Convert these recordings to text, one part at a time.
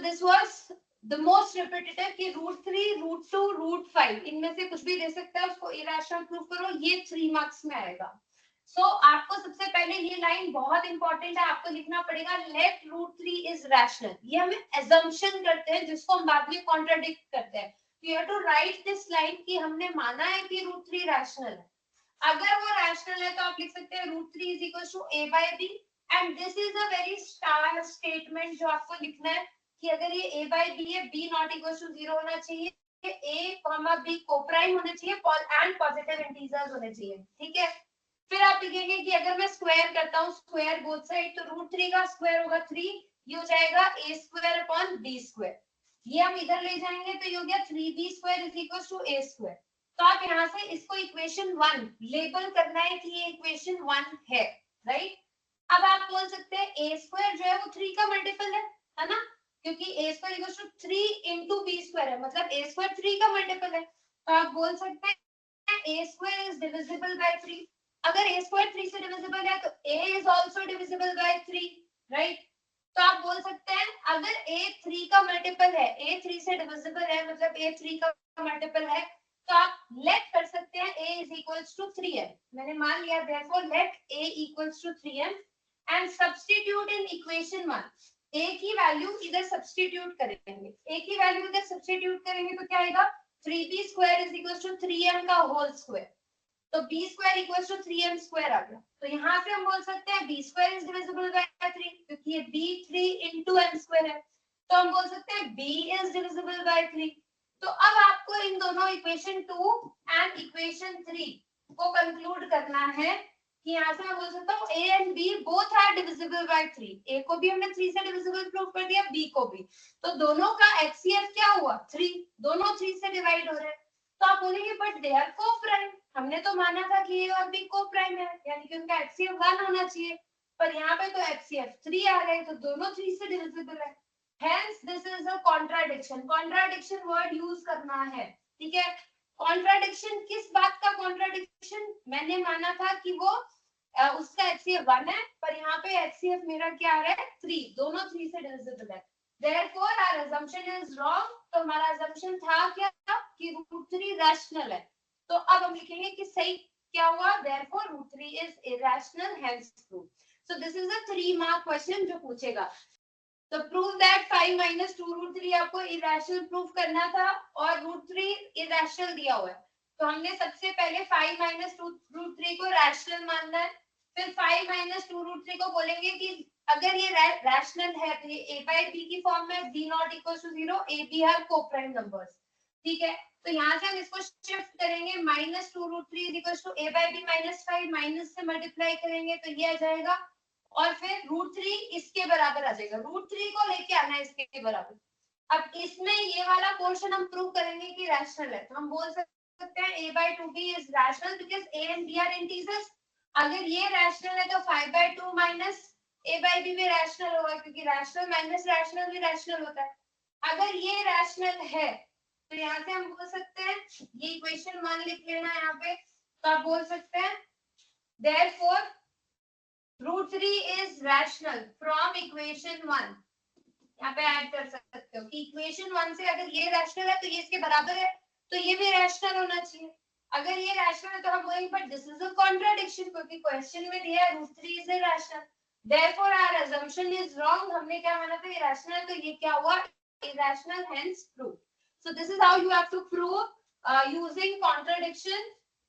This was the most repetitive कि √3, √2, √5 इनमें से कुछ भी दे सकता है, उसको इरेशनल प्रूव करो, ये 3 मार्क्स में आएगा। आपको सबसे पहले ये लाइन बहुत इंपॉर्टेंट है, आपको लिखना पड़ेगा लेट √3 इज रैशनल। ये हम assumption करते हैं जिसको हम बाद में कॉन्ट्राडिक्ट करते हैं। You have to write this line कि हमने माना है कि √3 रैशनल है। अगर वो रैशनल है तो आप लिख सकते हैं √3 is equal to a by b, and this is a very star statement जो आपको लिखना है कि अगर ये a by b है, b नॉट इक्वल टू 0 होना चाहिए, a, b कोप्राइम होने चाहिए एंड पॉजिटिव इंटीजर्स होने चाहिए। ठीक है, फिर आप लिखेंगे कि अगर मैं स्क्वायर करता हूँ स्क्वायर बोथ साइड, तो √3 का स्क्वायर होगा 3, ये हो जाएगा a²/b²। ये हम इधर ले जाएंगे तो ये हो गया 3b² is equal to a²। तो आप यहाँ से इसको इक्वेशन 1 लेबल करना है कि ये इक्वेशन 1 है, राइट। अब आप बोल सकते हैं a² जो है वो 3 का मल्टीपल है ना, क्योंकि a² equal to 3 into b² है, मतलब a² 3 का मल्टीपल है। तो आप बोल सकते हैं a² इज डिविजिबल बाय 3। अगर a² 3 से डिविजिबल है तो a is also divisible by 3, right. तो आप बोल सकते हैं अगर a 3 का मल्टीपल है, a 3 से डिविजिबल है, मतलब a 3 का मल्टीपल है, तो आप लेट कर सकते हैं a is equals to 3m। मैंने मान लिया therefore let a equals to 3m and substitute in equation 1। a की वैल्यू इधर सब्स्टिट्यूट करेंगे, a की वैल्यू इधर सब्स्टिट्यूट करेंगे तो क्या आएगा 3b² is equals to 3m का होल स्क्वायर। तो b² इक्वल्स टू 3m² आ गया। तो यहाँ से हम बोल सकते हैं b² इज डिविजिबल बाय 3, क्योंकि ये b3 into m² है। तो हम बोल सकते हैं b इज डिविजिबल बाय 3। तो अब आपको इन दोनों इक्वेशन 2 एंड इक्वेशन 3 को कंक्लूड करना है कि यहाँ से मैं बोल सकता हूँ a and b both are divisible by 3। a को भी हमने 3 से डिविजिबल प्रूव कर दिया, b को भी। तो दोनों का HCF क्या हुआ 3, दोनों 3 से डिवाइड हो रहे हैं। तो आप बोलेंगे बट दे आर को-प्राइम, हमने तो माना था कि a और b को-प्राइम है, यानी कि उनका HCF 1 होना चाहिए, पर यहाँ पे तो HCF 3 आ गए, तो दोनों 3 से डिविजिबल है। Hence this is a contradiction। contradiction word use करना है, ठीक है। contradiction किस बात का contradiction? मैंने माना था कि वो उसका HCF 1 है, पर यहाँ पे HCF मेरा क्या आ रहा है 3, दोनों 3 से डिविजिबल है। Therefore our assumption is wrong। तो हमारा assumption था क्या कि √3 रैशनल है। तो अब हम लिखेंगे कि सही क्या हुआ, therefore √3 is irrational, hence true। So this is a 3 mark question जो पूछेगा। तो प्रूव दैट 5 minus 2 √3 आपको इरेशनल प्रूव करना था और √3 इरेशनल दिया हुआ है। तो हमने सबसे पहले 5 minus 2 √3 को रैशनल मानना है, फिर 5 minus 2 √3 को बोलेंगे कि अगर ये रैशनल है तो ये a by b की फॉर्म में b not equal to 0, a b are coprime numbers, ठीक है। तो यहाँ से हम इसको शिफ्ट करेंगे, -2 √3 is equal to a by b -5, minus से मल्टीप्लाई करेंगे तो ये आ जाएगा, और फिर √3 इसके बराबर आ जाएगा, √3 को लेके आना है इसके बराबर। अब इसमें ये वाला पोर्शन हम प्रूव करेंगे कि रैशनल है, तो हम बोल सकते हैं a by 2b is rational because a and b are integers. अगर ये रैशनल है तो 5/2 माइनस a by b भी रैशनल होगा, क्योंकि रैशनल माइनस रैशनल भी रैशनल होता है। अगर ये रैशनल है तो यहाँ से हम बोल सकते हैं, ये इक्वेशन 1 लिख लेना यहाँ पे, तो आप बोल सकते हैं therefore √3 is rational from equation 1। यहाँ पे ऐड कर सकते हो कि इक्वेशन 1 से अगर ये रैशनल है तो ये इसके बराबर है, तो ये भी रैशनल होना चाहिए। अगर ये रैशनल है तो हम बोलेंगे but this is a contradiction, क्योंकि क्वेश्चन में दिया है √3 is irrational, therefore our assumption is wrong। हमने क्या माना था irrational, तो ये क्या हुआ irrational, hence true। So this is how you have to prove using contradiction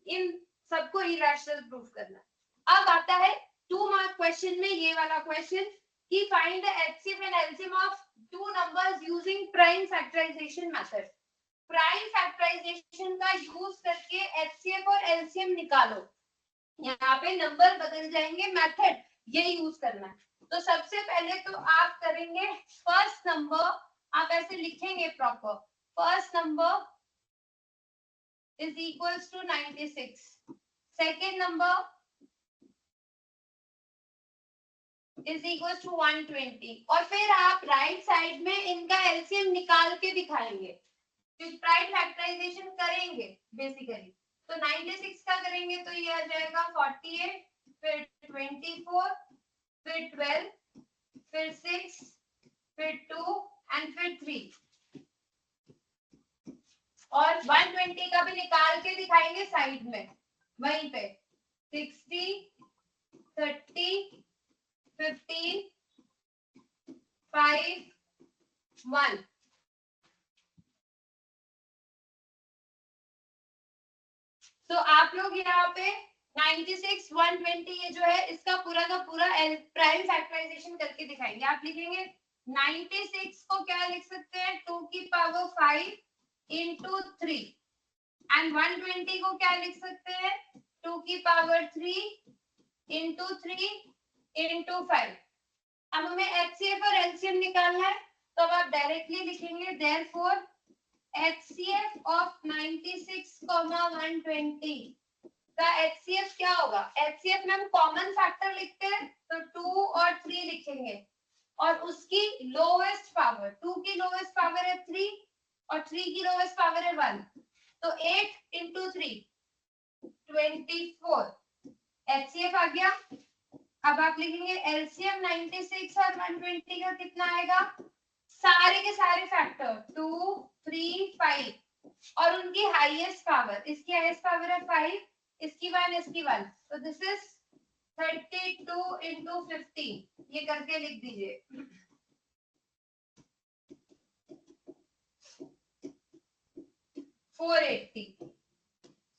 in सबको irrational proof करना। अब आता है 2 मार्क क्वेश्चन में ये वाला क्वेश्चन कि find the HCF and LCM of two numbers using prime factorization method। Prime factorization का यूज करके HCF और LCM निकालो। यहाँ पे नंबर बदल जाएंगे, मेथड ये यूज करना है। तो सबसे पहले तो आप करेंगे फर्स्ट नंबर, आप ऐसे लिखेंगे proper, first number is equals to 96, second number is equal to 120, और फिर आप राइट साइड में इनका एलसीएम निकाल के दिखाएंगे, फिर प्राइम फैक्टराइजेशन करेंगे बेसिकली। तो 96 का करेंगे तो ये आ जाएगा 48, फिर 24, फिर 12, फिर 6, फिर 2 एंड फिर 3 और 120 का भी निकाल के दिखाएंगे साइड में वहीं पे 60 30 15 5 1 तो आप लोग यहाँ पे 96 120 ये जो है इसका पूरा का पूरा प्राइम फैक्टराइजेशन करके दिखाएंगे। आप लिखेंगे 96 को क्या लिख सकते हैं 2 की पावर 5 into 3 एंड 120 को क्या लिख सकते हैं 2 की पावर 3 into 3 into 5। अब हमें HCF और LCM निकालना है तो अब आप डायरेक्टली लिखेंगे therefore HCF of 96, 120 का HCF क्या होगा। HCF में हम कॉमन फैक्टर लिखते हैं तो 2 और 3 लिखेंगे और उसकी लोवेस्ट पावर 2 की लोवेस्ट पावर है 3 और 3 की लोवेस्ट पावर है 1 तो 8 into 3 24 HCF आ गया। अब आप लिखेंगे LCM 96 और 120 का कितना आएगा सारे के सारे फैक्टर 2 3 5 और उनकी हाईएस्ट पावर इसकी हाईएस्ट पावर है 5 इसकी 1 इसकी 1 तो दिस इज 32 into 15 ये करके लिख दीजिए।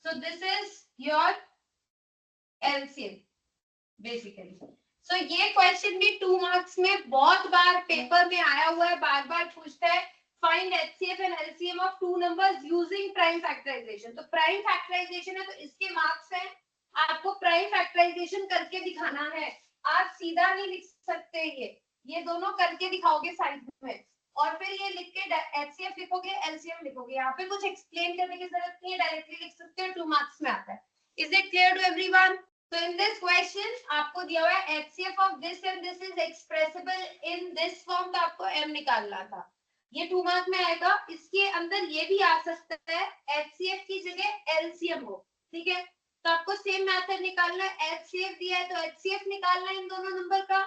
So this is your LCM basically. So ये क्वेश्चन भी 2 मार्क्स में बहुत बार पेपर में आया हुआ है बार बार पूछता है find HCF and LCM of two numbers using prime factorization. तो प्राइम फैक्टराइजेशन है तो इसके मार्क्स हैं आपको प्राइम फैक्टराइजेशन करके दिखाना है। आप सीधा नहीं लिख सकते ये दोनों करके दिखाओगे साइड में और फिर ये लिख के HCF लिखोगे LCM लिखोगे। यहाँ पे कुछ एक्सप्लेन करने की जरूरत नहीं है डायरेक्टली लिख सकते हो 2 मार्क्स में आता है। Is it clear to everyone. So in this question आपको दिया हुआ है HCF of this and this is expressible in this form तो आपको M निकालना था। ये 2 मार्क में आएगा। इसके अंदर ये भी आ सकता है HCF की जगह LCM हो ठीक है तो आपको सेम मेथड निकालना है। HCF दिया है तो HCF निकालना है इन दोनों नंबर का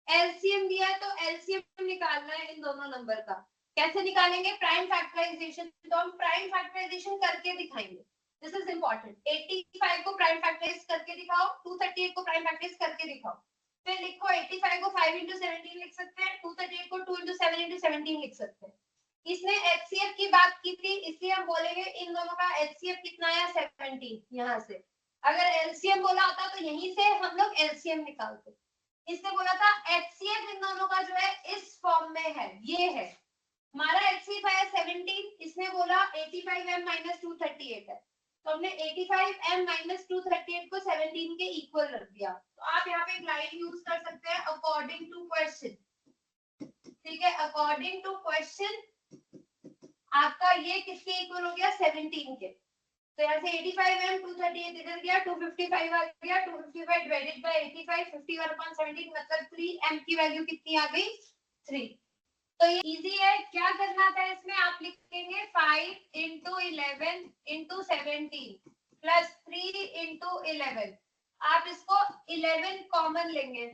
LCM दिया है तो LCM निकालना है इन दोनों नंबर का। कैसे निकालेंगे प्राइम फैक्टराइजेशन तो हम प्राइम फैक्टराइजेशन करके दिखाएंगे। This is important. 85 को प्राइम फैक्टराइज करके दिखाओ 238 को प्राइम फैक्टराइज करके दिखाओ फिर लिखो 85 को 5 into 17 लिख सकते हैं 238 को 2 into 7 into 17 लिख सकते हैं। इसने HCF की बात की थी इसलिए हम बोलेंगे इन दोनों का HCF कितना है 17 यहाँ से। अगर LCM बोला होता तो यहीं से हम लोग LCM निकालते। इसने बोला था HCF इन दोनों का जो है इस फॉर्म में है ये है हमारा HCF है 17 इसने बोला 85M minus 238 है तो हमने 85M minus 238 को 17 के इक्वल रख दिया। तो आप यहाँ पे एक लाइन यूज कर सकते हैं अकॉर्डिंग टू क्वेश्चन ठीक है। अकॉर्डिंग टू क्वेश्चन आपका ये किसके इक्वल हो गया 17 के तो यहाँ से 85M 238 इधर गया 255 आ गया 255 डिवाइडेड बाय 85 51/17 मतलब 3M की वैल्यू कितनी आ गई 3। तो ये इजी है। क्या करना था इसमें आप लिखेंगे 5 into 11 into 17 plus 3 into 11 आप इसको 11 कॉमन लेंगे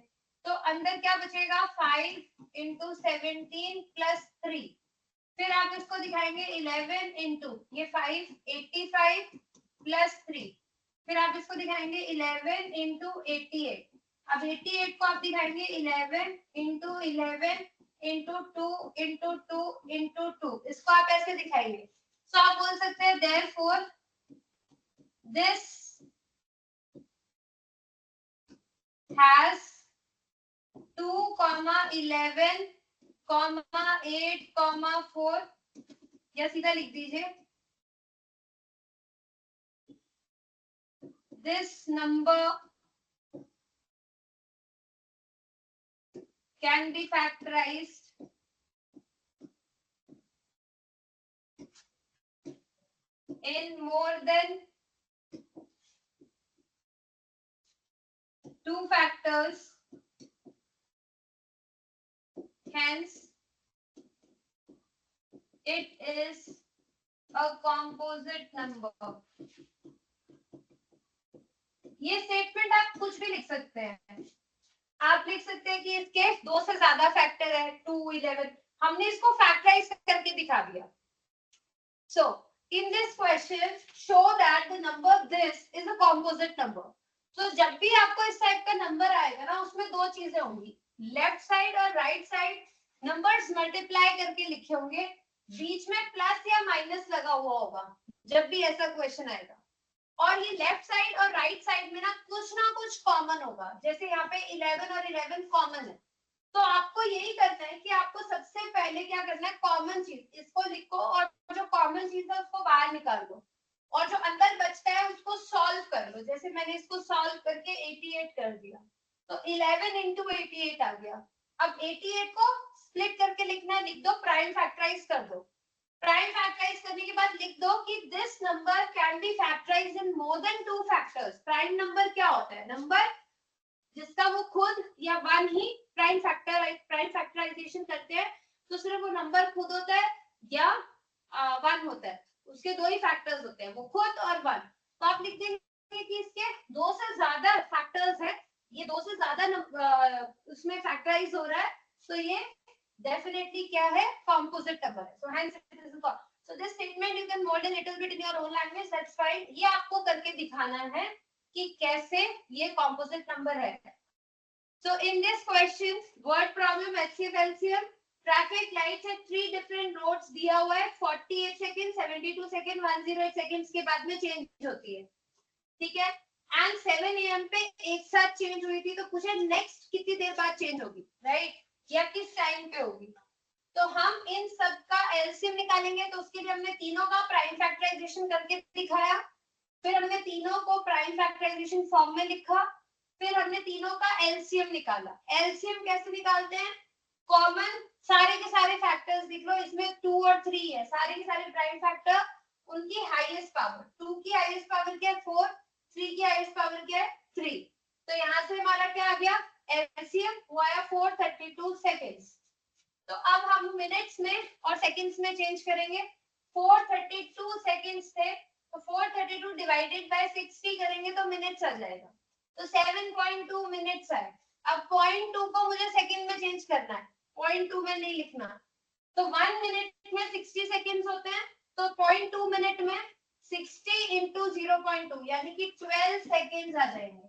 तो अंदर क्या बचेगा 5 into 17 plus 3 फिर आप इसको दिखाएंगे 11 into ये 5 85 plus 3 फिर आप इसको दिखाएंगे 11 into 88 अब 88 को आप दिखाएंगे 11 into 11 into 2 into 2 into 2 इसको आप ऐसे दिखाएंगे। So आप बोल सकते हैं therefore this has 2, 11, 8, 4 या सीधा लिख दीजिए this number can be factorized in more than 2 factors hence it is a composite number। ये स्टेटमेंट आप कुछ भी लिख सकते हैं। आप लिख सकते हैं कि इसके 2 से ज्यादा फैक्टर है 2 11 हमने इसको फैक्टराइज करके दिखा दिया. So in this question, show that the number this is a composite number. So जब भी आपको इस टाइप का नंबर आएगा ना, उसमें दो चीजें होंगी, लेफ्ट साइड और राइट साइड नंबर्स मल्टीप्लाई करके लिखे होंगे, बीच में प्लस या माइनस लगा हुआ होगा जब भी ऐसा क्वेश्चन आएगा. और ये लेफ्ट साइड और राइट साइड में ना कुछ कॉमन होगा. जैसे यहाँ पे 11 और 11 कॉमन है, तो आपको यही करना है कि आपको सबसे पहले क्या करना है, कॉमन चीज इसको लिखो और जो कॉमन चीज है उसको बाहर निकाल दो, और जो अंदर बचता है उसको सॉल्व कर लो. जैसे मैंने इसको सॉल्व करके 88 कर दिया, तो 11 into 88 आ गया. अब 88 को स्प्लिट करके लिखना है, लिख दो प्राइम फैक्टराइज कर दो. प्राइम फैक्टराइज करने के बाद लिख दो कि this number can be factorised in more than 2 factors. Prime number क्या होता है, नंबर जिसका वो खुद या वन ही प्राइम फैक्टराइजेशन करते हैं, तो सिर्फ वो नंबर खुद होता है या वन होता है, उसके दो ही फैक्टर्स होते हैं, वो खुद और वन. तो आप लिख देंगे कि इसके दो से ज्यादा फैक्टर्स है, ये दो से ज्यादा उसमें फैक्टराइज हो रहा है, तो ये डेफिनेटली क्या है, कॉम्पोजिट नंबर है. So hence it is a, so this statement you can mould a little bit in your own language, that's fine. ये आपको करके दिखाना है कि कैसे ये कॉम्पोजिट नंबर है. So in this question, word problem HCF LCM, traffic lights at 3 different roads दिया हुआ है, 48 सेकंड, 72 सेकंड, 108 सेकंड्स के बाद में चेंज होती है, ठीक है. एंड 7 AM पे एक साथ चेंज हुई थी, तो पूछे नेक्स्ट कितनी देर बाद चेंज होगी, राइट, या किस टाइम पे होगी. तो हम इन सब का एलसीएम निकालेंगे, तो उसके लिए हमने तीनों का प्राइम फैक्टराइजेशन करके दिखाया, फिर हमने तीनों को प्राइम फैक्टराइजेशन फॉर्म में लिखा, फिर हमने तीनों का एलसीएम निकाला. एलसीएम कैसे निकालते हैं, कॉमन सारे के सारे फैक्टर्स लिख लो, इसमें 2 और 3 है, सारे के सारे प्राइम फैक्टर, उनकी हाईएस्ट पावर, 2 की हाईएस्ट पावर क्या है 4, 3 की हाईएस्ट पावर क्या है 3. तो यहाँ से हमारा क्या आ गया, एलसीएम वो आया 432 सेकेंड्स. तो अब हम मिनट्स में और सेकंड्स में चेंज करेंगे. 432 सेकंड्स थे, तो 432 डिवाइडेड बाय 60 करेंगे तो मिनट्स आ जाएगा, तो 7.2 मिनट्स है. अब 0.2 को मुझे सेकंड में चेंज करना है, 0.2 में नहीं लिखना. तो 1 मिनट में 60 सेकंड्स होते हैं, तो 0.2 मिनट में 60 into 0.2 यानी कि 12 सेकंड्स आ जाएंगे.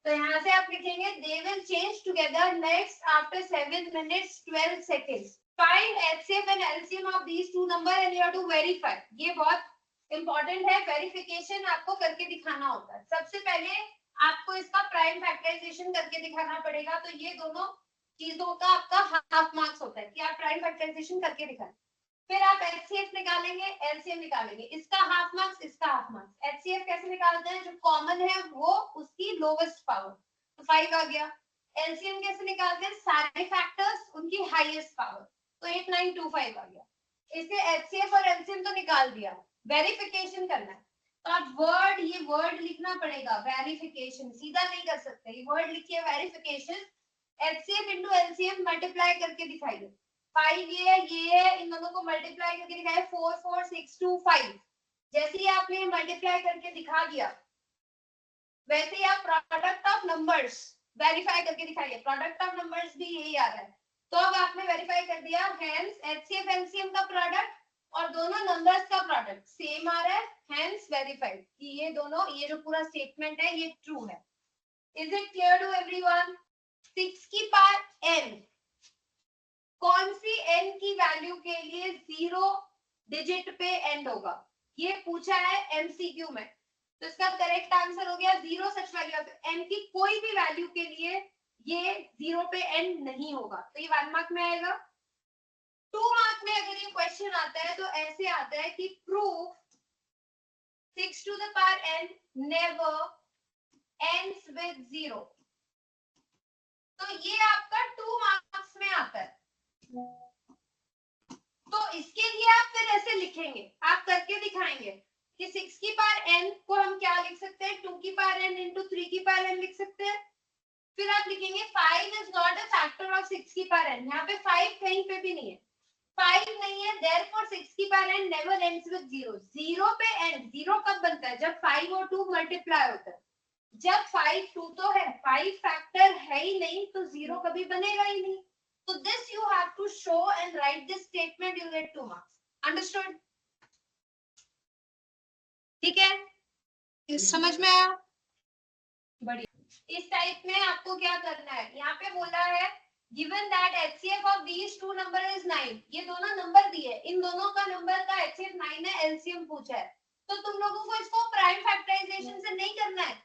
तो यहाँ से आप लिखेंगे they will change together next after 7 minutes 12 seconds. Find HCF and LCM of these two number and you have to verify. ये बहुत इंपॉर्टेंट है, वेरिफिकेशन आपको करके दिखाना होता है. सबसे पहले आपको इसका प्राइम फैक्टराइजेशन करके दिखाना पड़ेगा, तो ये दोनों चीजों का आपका हाफ मार्क्स होता है कि आप प्राइम फैक्टराइजेशन करके दिखाएं. फिर आप एचसीएफ निकालेंगे, एलसीएम निकालेंगे, इसका हाफ मार्क्स, इसका हाफ मार्क्स. एचसीएफ कैसे निकालते हैं, जो कॉमन है वो उसकी लोवेस्ट पावर, तो 5 आ गया. एलसीएम कैसे निकालते हैं, सारे फैक्टर्स उनकी हाईएस्ट पावर, तो 8925 आ गया. इसे एचसीएफ और एलसीएम तो निकाल दिया, वेरिफिकेशन करना है, तो आप वर्ड, ये वर्ड लिखना पड़ेगा, वेरिफिकेशन, सीधा नहीं कर सकते, ये वर्ड लिखिए verification. HCF into LCM multiply करके दिखाइए. 5 ये है, इन दोनों को मल्टीप्लाई करके दिखाया 44625. जैसे ही आपने मल्टीप्लाई करके दिखा दिया, वैसे ही आप प्रोडक्ट ऑफ नंबर्स वेरीफाई करके दिखाइए. प्रोडक्ट ऑफ नंबर्स भी यही आ रहा है, तो अब आपने वेरीफाई कर दिया. हेंस एचसीएफ एलसीएम का प्रोडक्ट और दोनों नंबर्स का प्रोडक्ट सेम आ रहा है, हेंस वेरीफाइड कि ये दोनों, ये जो पूरा स्टेटमेंट है ये ट्रू है. Is it clear to everyone? 6 की पावर n कौन सी n की वैल्यू के लिए 0 डिजिट पे एंड होगा, ये पूछा है एमसीक्यू में. तो इसका करेक्ट आंसर हो गया 0 सच वैल्यू ऑफ n की कोई भी वैल्यू के लिए ये 0 पे एंड नहीं होगा, तो ये 1 मार्क में आएगा. 2 मार्क में अगर ये क्वेश्चन आता है तो ऐसे आता है कि prove 6 to the power n never ends with 0. तो ये आपका 2 मार्क्स में आता है. तो इसके लिए आप फिर ऐसे लिखेंगे, आप करके दिखाएंगे कि 6 की पावर n को हम क्या लिख सकते हैं, 2 की पावर n into 3 की पावर n लिख सकते हैं. फिर आप लिखेंगे 5 is not a factor of 6 की पावर n. यहाँ पे 5 कहीं पे भी नहीं है, 5 नहीं है, therefore 6 की power n never ends with 0. 0 पे end, 0 कब बनता है, जब 5 और 2 मल्टीप्लाई होता है. जब 5 2 तो है, 5 फैक्टर है ही नहीं, तो 0 कभी बनेगा ही नहीं. So this you have to show and write this statement, you'll get 2 marks. Understood? ठीक है, समझ में आया? बढ़िया। इस टाइप में आपको क्या करना है, यहाँ पे बोला है given that HCF of these two number is 9, ये दोनों नंबर दिए, इन दोनों का नंबर का HCF 9 है, LCM पूछा है, तो तुम लोगों को इसको प्राइम फैक्टराइजेशन से नहीं करना है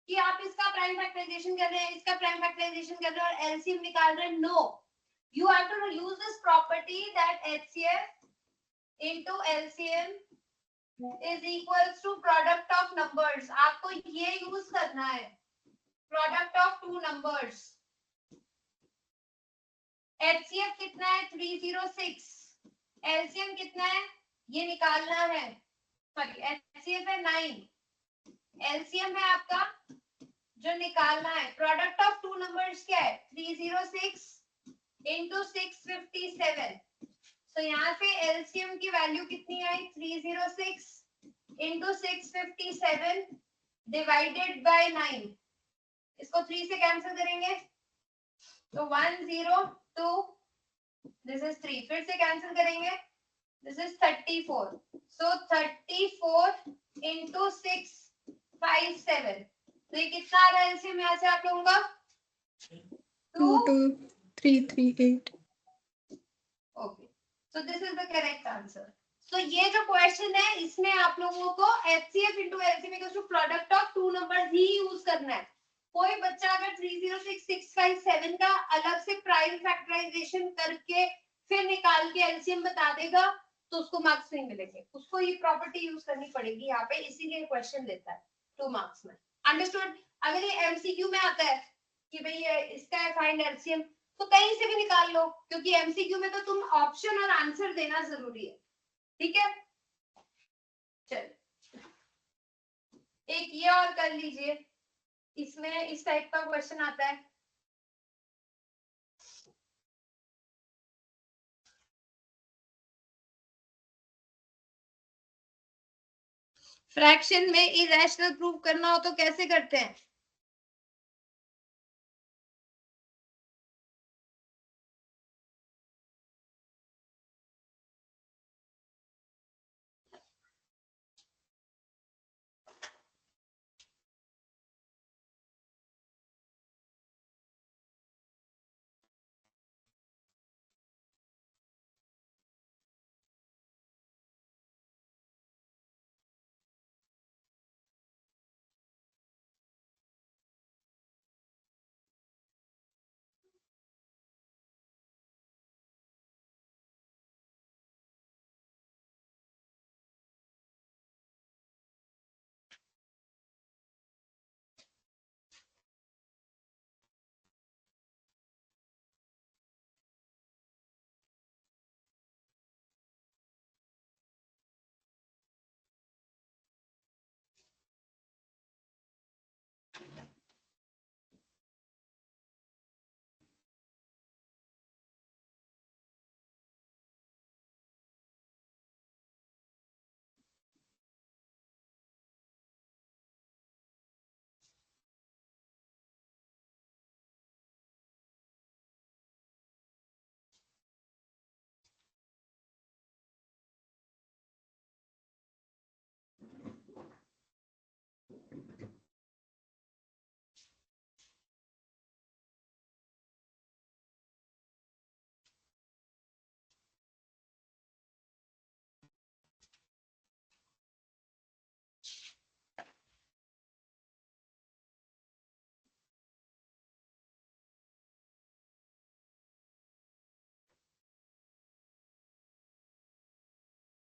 कि आप इसका प्राइम फैक्टराइजेशन कर रहे हैं, इसका प्राइम फैक्टराइजेशन कर रहे हैं और एलसीएम निकाल रहे हैं. No, you have to use this property that HCF into LCM is equals to product of numbers. आपको ये यूज करना है, product of two numbers. HCF कितना है 306, एलसीएम कितना है ये निकालना है. सॉरी, एचसीएफ है 9, एलसीएम है आपका जो निकालना है. प्रोडक्ट ऑफ टू नंबर्स क्या है 306 इंटू 657. तो यहाँ से एलसीएम की वैल्यू कितनी आई 306 इंटू 657 डिवाइडेड बाय 9. इसको 3 से कैंसिल करेंगे तो 102, दिस इज 3, फिर से कैंसिल करेंगे, दिस इज 34. सो 34 इंटू 657, तो ये कितना आ रहा है एलसीएम यहाँ से आप लोगों का 22338. Okay, so this is the correct answer. तो ये जो क्वेश्चन है इसमें आप लोगों को HCF into LCM equals to product of two numbers ही यूज करना है. कोई बच्चा अगर 306657 का अलग से प्राइम फैक्टराइजेशन करके फिर निकाल के एलसीएम बता देगा तो उसको मार्क्स नहीं मिलेंगे. उसको ये प्रॉपर्टी यूज करनी पड़ेगी यहाँ पे, इसीलिए क्वेश्चन देता है 2 मार्क्स में. अंडरस्टूड? अगर ये एमसीक्यू में आता है कि भाई इसका है फाइंड एलसीएम, तो कहीं से भी निकाल लो, क्योंकि एमसीक्यू में तो तुम ऑप्शन और आंसर देना जरूरी है. ठीक है, चल एक ये और कर लीजिए. इसमें इस टाइप का क्वेश्चन आता है. फ्रैक्शन में इरेशनल प्रूव करना हो तो कैसे करते हैं?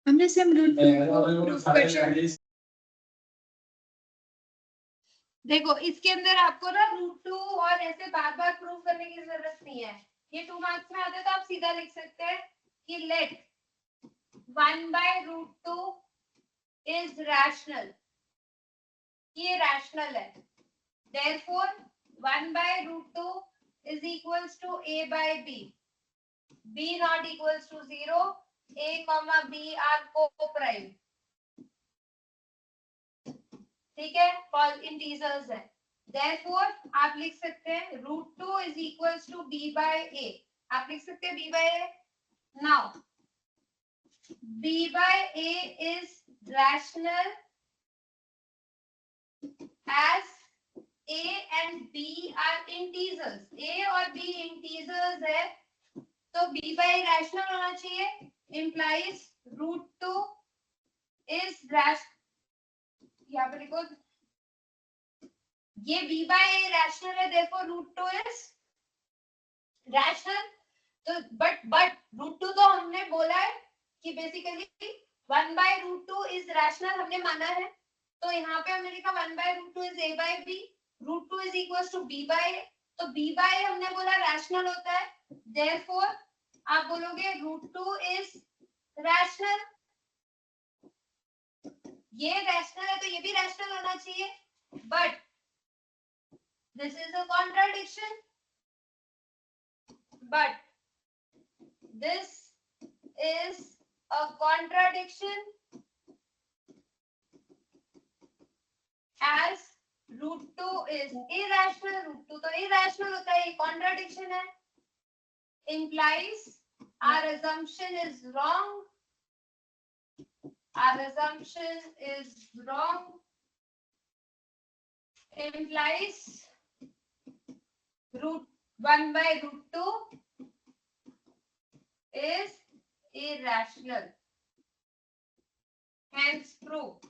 हमने से हम रूट प्रूफ कर. देखो इसके अंदर आपको ना √2 और ऐसे बार बार प्रूव करने की जरूरत नहीं है. ये 2 मार्क्स में आता है तो आप सीधा लिख सकते हैं कि लेट 1/√2 इज रैशनल. ये रैशनल है, therefore 1/√2 is equals to a/b. b not equals to 0, a comma b are co-prime. ठीक है, कॉल इंटीजर्स है. therefore आप लिख सकते हैं √2 is equals to b by a. आप लिख सकते हैं b by a. Now b by a is rational as a and b are integers. a और b integers है तो b by a rational होना चाहिए. Implies root 2 is rational. यहाँ पे लिखो ये b by a rational है, therefore root 2 is rational. तो but root 2 तो हमने बोला है कि basically 1 by root 2 is rational हमने माना है. तो यहाँ पे हमने लिखा 1 by root 2 is a by b, root 2 is equals to b by a. तो b by a हमने बोला rational होता है, therefore आप बोलोगे root 2 is rational. ये rational है तो ये भी rational होना चाहिए, but this is a contradiction. But this is a contradiction as root 2 is irrational. root 2 तो irrational होता है, ये contradiction है. Implies our assumption is wrong. Our assumption is wrong. Implies root 1 by root 2 is irrational. Hence proved.